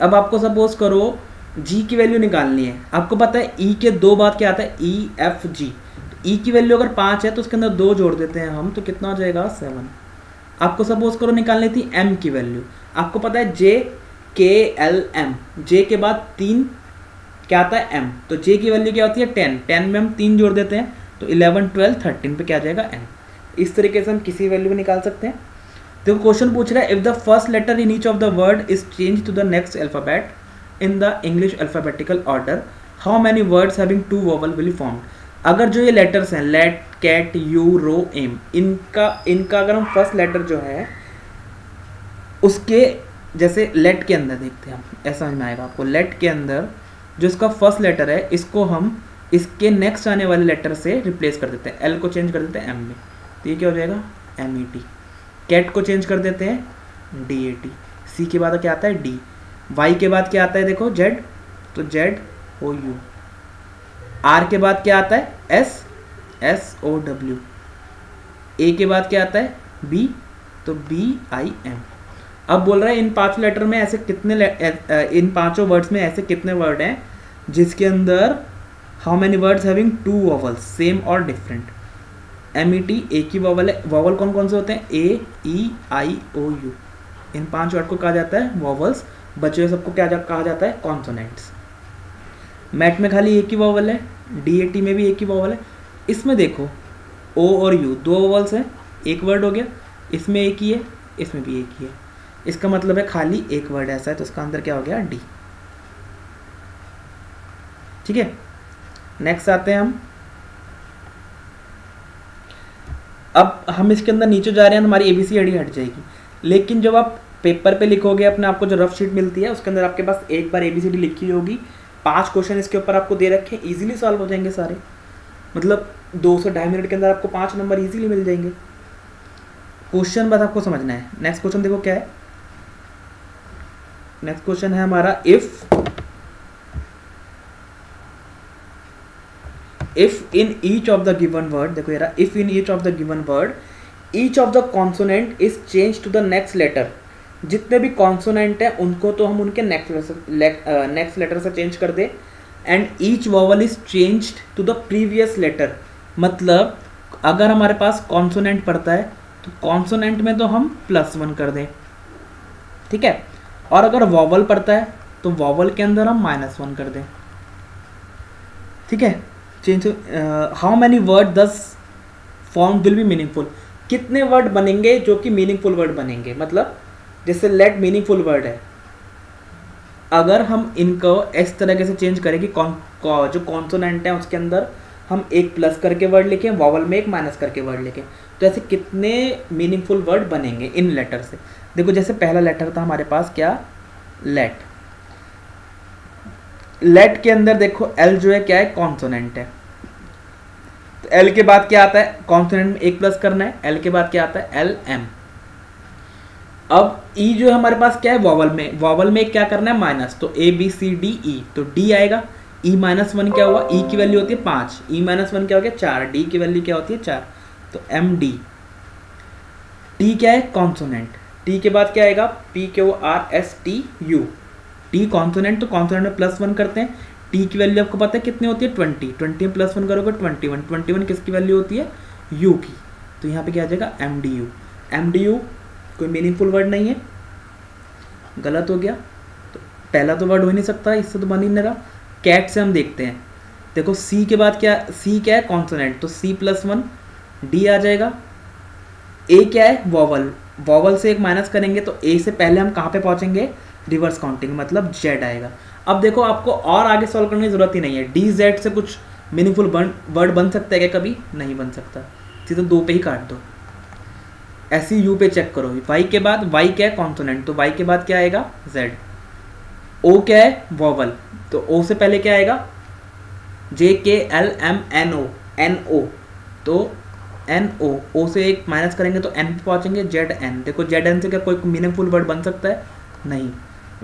अब आपको सपोज करो G की वैल्यू निकालनी है, आपको पता है E के 2 बाद क्या आता है E F G, तो E की वैल्यू अगर 5 है तो उसके अंदर 2 जोड़ देते हैं हम, तो कितना हो जाएगा 7। आपको सपोज करो निकालनी थी M की वैल्यू, आपको पता है J K L M, J के बाद 3 क्या आता है M, तो J की वैल्यू क्या होती है 10, 10 में हम 3 जोड़ देते हैं तो 11, 12, 13 पे क्या आ जाएगा M। इस तरीके से हम किसी वैल्यू को निकाल सकते हैं। देखो क्वेश्चन पूछ रहा है, if the first letter in each of the word is change to the next alphabet in the English alphabetical order, how many words having 2 vowel will be formed. अगर जो ये लेटर्स हैं let, cat, U, row, M, इनका अगर हम first letter जो है उसके जैसे लेट के अंदर देखते हैं हम, ऐसा समझ में आएगा आपको, लेट के अंदर जो इसका फर्स्ट लेटर है इसको हम इसके नेक्स्ट आने वाले लेटर से रिप्लेस कर देते हैं, एल को चेंज कर देते हैं एम में, तो ये क्या हो जाएगा MET। कैट को चेंज कर देते हैं DAT, C के बाद क्या आता है D, Y के बाद क्या आता है देखो Z, तो ZOU, आर के बाद क्या आता है एस, एस ओ डब्ल्यू। ए के बाद क्या आता है बी, तो बी आई एम। अब बोल रहा है इन पांचों लेटर में ऐसे कितने इन पांचों वर्ड्स में ऐसे कितने वर्ड हैं जिसके अंदर how many words having two vowels same और डिफरेंट। एम ई टी एक ही वॉवल है। वॉवल कौन कौन से होते हैं ए ई आई ओ यू। इन 5 वर्ड को कहा जाता है वॉवल्स, बचे हुए सबको क्या कहा जाता है कॉन्सोनेंट्स। मैट में खाली एक ही वॉवल है, डी ए टी में भी एक ही वॉवल है। इसमें देखो ओ और यू 2 वॉवल्स हैं, एक वर्ड हो गया। इसमें एक ही है, इसमें भी एक ही है। इसका मतलब है खाली एक वर्ड ऐसा है, तो इसका आंसर क्या हो गया डी। ठीक है, नेक्स्ट आते हैं हम। अब हम इसके अंदर नीचे जा रहे हैं, हमारी ABCD हट जाएगी। लेकिन जब आप पेपर पे लिखोगे अपने, आपको जो रफ शीट मिलती है उसके अंदर आपके पास एक बार ABCD लिखी होगी, 5 क्वेश्चन इसके ऊपर आपको दे रखे हैं, इजीली सॉल्व हो जाएंगे सारे। मतलब 2 से 2.5 मिनट के अंदर आपको 5 नंबर इजीली मिल जाएंगे। क्वेश्चन बस आपको समझना है। नेक्स्ट क्वेश्चन देखो क्या है। नेक्स्ट क्वेश्चन है हमारा if in each of the given word, देखो यार, if in each of the given word each of the consonant is changed to the next letter, जितने भी कॉन्सोनेंट हैं उनको तो हम उनके नेक्स्ट लेटर से चेंज कर दें। And each vowel is changed to the previous letter, मतलब अगर हमारे पास कॉन्सोनेंट पड़ता है तो कॉन्सोनेंट में तो हम +1 कर दें, ठीक है। और अगर वॉवल पड़ता है तो वॉवल के अंदर हम -1 कर दें, ठीक है। चेंज हाउ मैनी वर्ड दस फॉर्म विल बी मीनिंगफुल, कितने वर्ड बनेंगे जो कि मीनिंगफुल वर्ड बनेंगे। मतलब जैसे लेट मीनिंगफुल वर्ड है, अगर हम इनको इस तरीके से चेंज करें कि जो कॉन्सोनेंट है उसके अंदर हम एक प्लस करके वर्ड लिखें, वॉवल में एक माइनस करके वर्ड लिखें, तो ऐसे कितने मीनिंगफुल वर्ड बनेंगे इन लेटर से। देखो जैसे पहला लेटर था हमारे पास क्या, लेट। लेट के अंदर देखो एल जो है क्या है, कॉन्सोनेंट है। तो एल के बाद क्या आता है, कॉन्सोनेंट में एक प्लस करना है, एल के बाद क्या आता है एल एम। अब ई जो है हमारे पास क्या है, वॉवल में क्या करना है माइनस, तो ए बी सी डी ई, तो डी आएगा। ई -1 क्या हुआ, ई की वैल्यू होती है 5, ई -1 क्या हो गया 4, डी की वैल्यू क्या होती है 4, तो एम डी। टी क्या है कॉन्सोनेंट, टी के बाद क्या आएगा P Q R S T U. T consonant, तो कॉन्सोनेंट में +1 करते हैं। टी की वैल्यू आपको पता है कितनी होती है 20 में +1 करोगे 21 किसकी वैल्यू होती है यू की, तो यहाँ पे क्या आ जाएगा M D U. M D U कोई मीनिंगफुल वर्ड नहीं है, गलत हो गया। तो पहला तो वर्ड हो ही नहीं सकता, इससे तो बन ही नहीं रहा। कैट से हम देखते हैं, देखो सी के बाद क्या, सी क्या है कॉन्सोनेंट, तो सी +1 डी आ जाएगा। ए क्या है वॉवल से एक माइनस करेंगे तो ए से पहले हम कहाँ पे पहुँचेंगे, रिवर्स काउंटिंग, मतलब जेड आएगा। अब देखो आपको और आगे सॉल्व करने की जरूरत ही नहीं है, डी जेड से कुछ मीनिंगफुल वर्ड बन सकता है क्या, कभी नहीं बन सकता, सीधे 2 पे ही काट दो। ऐसी यू पे चेक करो, वाई के बाद, वाई क्या है कॉन्सोनेंट, तो वाई के बाद क्या आएगा जेड। ओ क्या है वॉवल, तो ओ से पहले क्या आएगा J K L M N O, N O, तो एन ओ, ओ से एक माइनस करेंगे तो एन पे पहुंचेंगे, जेड एन। देखो जेड एन से क्या कोई मीनिंगफुल वर्ड बन सकता है, नहीं।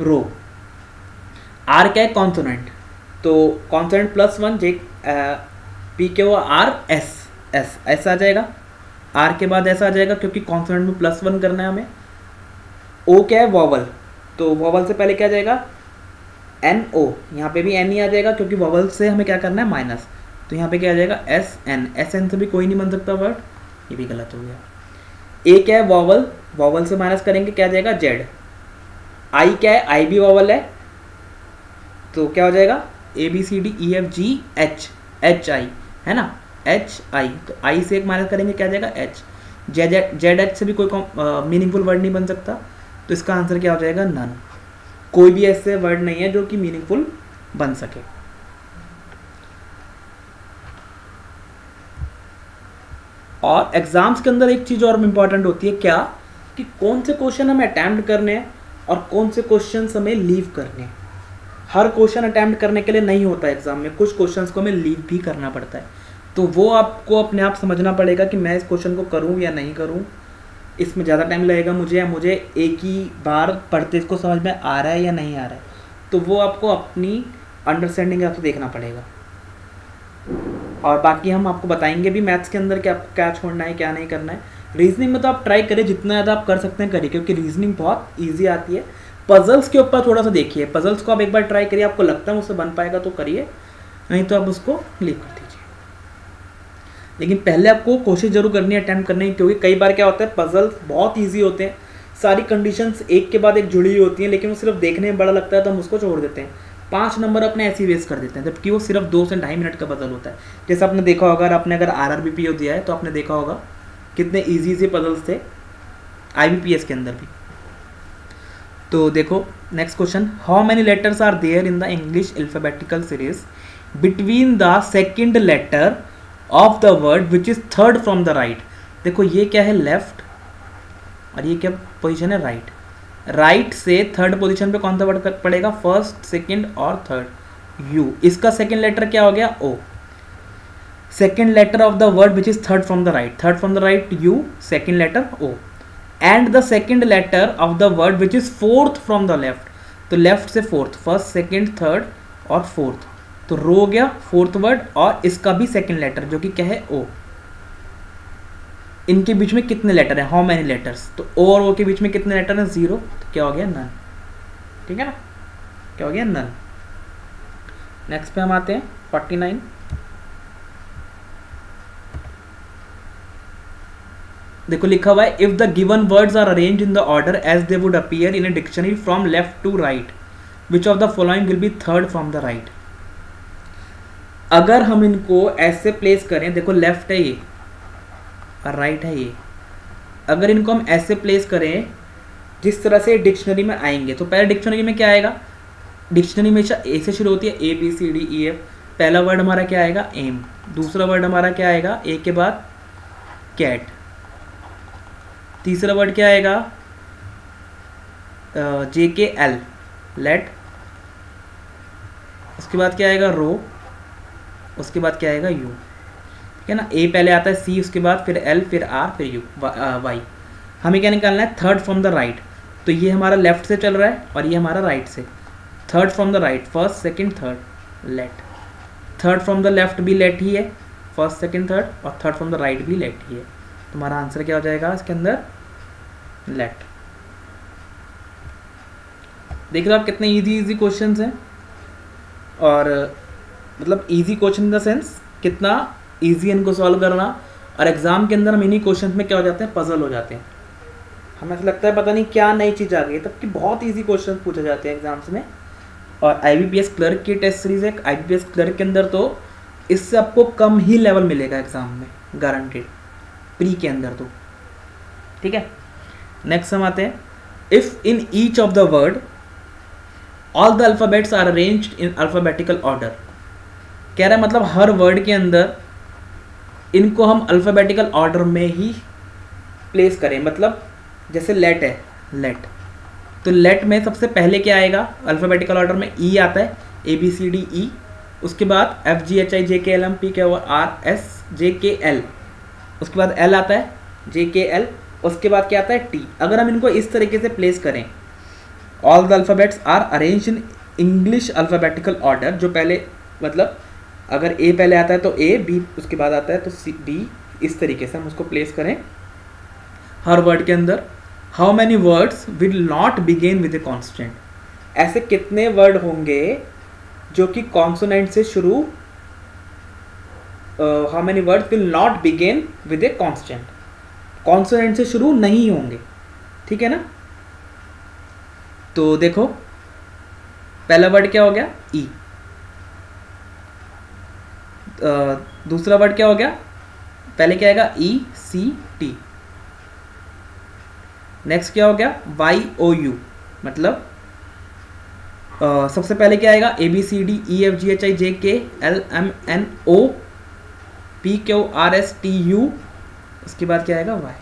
रो। आर क्या है कॉन्सोनेंट, तो कॉन्सोनेंट +1 जे पी के वो आर एस, एस ऐसा आ जाएगा। आर के बाद ऐसा आ जाएगा क्योंकि कॉन्सोनेंट में +1 करना है हमें। ओ क्या है वॉवल, तो वॉवल से पहले क्या आ जाएगा एन ओ, यहाँ पे भी एन ही आ जाएगा क्योंकि वॉवल से हमें क्या करना है माइनस, तो यहाँ पे क्या आ जाएगा एस एन। एस एन से भी कोई नहीं बन सकता वर्ड, ये भी गलत हो गया। ए क्या है वॉवल से माइनस करेंगे क्या आ जाएगा जेड। आई क्या है, आई भी वॉवल है, तो क्या हो जाएगा A B C D E F G H, H I है ना, एच आई, तो आई से एक माइनस करेंगे क्या आ जाएगा एच। जेड एच से भी कोई मीनिंगफुल वर्ड नहीं बन सकता, तो इसका आंसर क्या हो जाएगा नन। कोई भी ऐसे वर्ड नहीं है जो कि मीनिंगफुल बन सके। और एग्जाम्स के अंदर एक चीज और इंपॉर्टेंट होती है क्या, कि कौन से क्वेश्चन हमें अटेम्प्ट करने हैं और कौन से क्वेश्चन हमें लीव करने हैं। हर क्वेश्चन अटेम्प्ट करने के लिए नहीं होता है एग्जाम में, कुछ क्वेश्चंस को हमें लीव भी करना पड़ता है, तो वो आपको अपने आप समझना पड़ेगा कि मैं इस क्वेश्चन को करूं या नहीं करूं, इसमें ज़्यादा टाइम लगेगा मुझे, या मुझे एक ही बार पढ़ते इसको समझ में आ रहा है या नहीं आ रहा है, तो वो आपको अपनी अंडरस्टैंडिंग आपको देखना पड़ेगा। और बाकी हम आपको बताएंगे भी मैथ्स के अंदर कि आपको क्या छोड़ना है क्या नहीं करना है। रीजनिंग में तो आप ट्राई करें जितना ज़्यादा आप कर सकते हैं करिए, क्योंकि रीजनिंग बहुत ईजी आती है। पजल्स के ऊपर थोड़ा सा देखिए, पजल्स को आप एक बार ट्राई करिए, आपको लगता है उससे बन पाएगा तो करिए, नहीं तो आप उसको लीव कर दीजिए। लेकिन पहले आपको कोशिश जरूर करनी है, अटैम्प्ट करनी है, क्योंकि कई बार क्या होता है पजल्स बहुत ईजी होते हैं, सारी कंडीशंस एक के बाद एक जुड़ी हुई होती हैं, लेकिन वो सिर्फ देखने में बड़ा लगता है तो हम उसको छोड़ देते हैं। 5 नंबर अपने ऐसे ही वेस्ट कर देते हैं, जबकि वो सिर्फ 2 से 2.5 मिनट का पजल होता है। जैसे आपने देखा होगा, अगर RRBPO दिया है तो आपने देखा होगा कितने ईजी से पजल्स थे IBPS के अंदर भी। तो देखो next question, how many letters are there in the English alphabetical series between the second letter of the word which is third from the right. देखो ये क्या है, लेफ्ट, और ये क्या पोजीशन है, राइट। राइट से थर्ड पोजीशन पे कौन सा वर्ड पड़ेगा, फर्स्ट, सेकंड और थर्ड, यू। इसका सेकंड लेटर क्या हो गया, O. Second letter of the word which is third from the right, third from the right U, second letter O. And the second letter of the word which is fourth from the left, तो left से fourth, first, second, third और fourth, तो रो हो गया fourth word, और इसका भी सेकंड लेटर जो कि क्या है, ओ। इनके बीच में कितने लेटर हैं, हाउ मैनी लेटर्स, तो ओ और ओ के बीच में कितने लेटर हैं, 0, तो क्या हो गया, नन। ठीक है ना, क्या हो गया, नन। नेक्स्ट पे हम आते हैं 49। देखो लिखा हुआ है, if the given words are arranged in the order as they would appear in a dictionary from left to right, which of the following will be third from the right. अगर हम इनको ऐसे प्लेस करें, देखो left है ये और right है ये, अगर इनको हम ऐसे प्लेस करें जिस तरह से डिक्शनरी में आएंगे, तो पहले डिक्शनरी में क्या आएगा, डिक्शनरी में ए से शुरू होती है, ABCDEF। पहला वर्ड हमारा क्या आएगा, एम। दूसरा वर्ड हमारा क्या आएगा, ए के बाद कैट। तीसरा वर्ड क्या आएगा, JKL, लेट। उसके बाद क्या आएगा, रो। उसके बाद क्या आएगा, यू। ठीक है ना, ए पहले आता है, सी उसके बाद, फिर एल, फिर आर, फिर यू, वाई। हमें क्या निकालना है, थर्ड फ्रॉम द राइट। तो ये हमारा लेफ्ट से चल रहा है और ये हमारा राइट से। Third from the right, first, second, third, let. Third from the left भी लेट ही है, फर्स्ट, सेकंड, थर्ड, और थर्ड फ्रॉम द राइट भी लेट ही है। तुम्हारा आंसर क्या हो जाएगा इसके अंदर, लेट। देख रहे हो आप कितने इजी क्वेश्चंस हैं, और मतलब easy question in the sense कितना इजी इनको सॉल्व करना, और एग्जाम के अंदर हम इन्हीं क्वेश्चंस में क्या हो जाते हैं, पजल हो जाते हैं। हमें ऐसा लगता है पता नहीं क्या नई चीज़ आ गई, तब कि बहुत इजी क्वेश्चन पूछे जाते हैं एग्जाम्स में। और IBPS क्लर्क की टेस्ट सीरीज है, IBPS क्लर्क के अंदर तो इससे आपको कम ही लेवल मिलेगा एग्जाम में, गारंटेड, प्री के अंदर तो। ठीक है, नेक्स्ट हम आते हैं, if in each of the word all the alphabets are arranged in alphabetical order. कह रहा है मतलब हर वर्ड के अंदर इनको हम अल्फ़ाबेटिकल ऑर्डर में ही प्लेस करें। मतलब जैसे लेट है, लेट, तो लेट में सबसे पहले क्या आएगा, अल्फ़ाबेटिकल ऑर्डर में ई आता है, ABCDE। उसके बाद FGHIJKLMPQRSJKL। उसके बाद L आता है, JKL। उसके बाद क्या आता है, T। अगर हम इनको इस तरीके से प्लेस करें, all the alphabets are arranged in English alphabetical order, जो पहले मतलब अगर A पहले आता है तो A, B उसके बाद आता है तो C, D, इस तरीके से हम उसको प्लेस करें हर वर्ड के अंदर। How many words will not begin with a constant. ऐसे कितने वर्ड होंगे जो कि कॉन्सोनेंट से शुरू, how many words will not begin with a constant, consonant से शुरू नहीं होंगे। ठीक है ना, तो देखो पहला वर्ड क्या हो गया, ई। दूसरा वर्ड क्या हो गया, पहले क्या आएगा, ECT। नेक्स्ट क्या हो गया, YOU। मतलब सबसे पहले क्या आएगा, ABCDEFGHIJKLMNOPQRSTU। उसके बाद क्या आएगा, Y।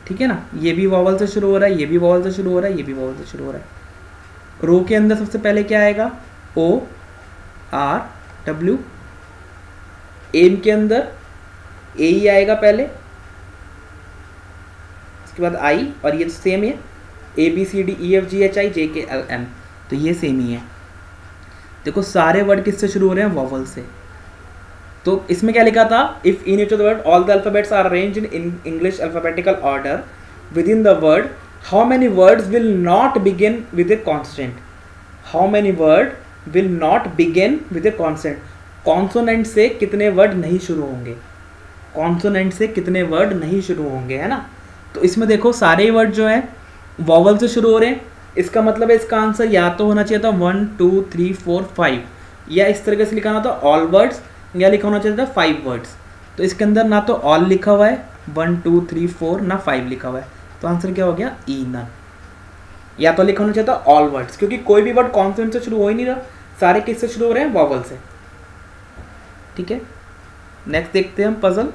ठीक है ना, ये भी वॉवल से शुरू हो रहा है, ये भी वॉवल से शुरू हो रहा है, ये भी वॉवल से शुरू हो रहा है। रो के अंदर सबसे पहले क्या आएगा, ORW। एम के अंदर ए ही आएगा पहले, उसके बाद आई, और ये तो सेम है, ABCDEFGHIJKLM, तो ये सेम ही है। देखो सारे वर्ड किससे शुरू हो रहे हैं, वॉवल से। तो इसमें क्या लिखा था, if in each of the word all the alphabets are arranged in English alphabetical order with in the word, how many words will not begin with a constant, how many word will not begin with a constant, consonant से कितने word नहीं शुरू होंगे, consonant से कितने word नहीं शुरू होंगे, है ना। तो इसमें देखो सारे वर्ड जो है वॉवल से शुरू हो रहे हैं, इसका मतलब है इसका आंसर या तो होना चाहिए था 1 2 3 4 5, या इस तरीके से लिखा था ऑल वर्ड्स, या लिखा होना चाहिए था 5 वर्ड्स। तो इसके अंदर ना तो ऑल लिखा हुआ है 1 2 3 4, ना 5 लिखा हुआ है, तो आंसर क्या हो गया ई नन। या तो लिखा होना चाहिए था ऑल वर्ड्स, क्योंकि कोई भी वर्ड कॉन्सोनेंट से शुरू हो ही नहीं रहा, सारे किससे शुरू हो रहे हैं, वॉवल से। ठीक है, नेक्स्ट देखते हैं हम पजल।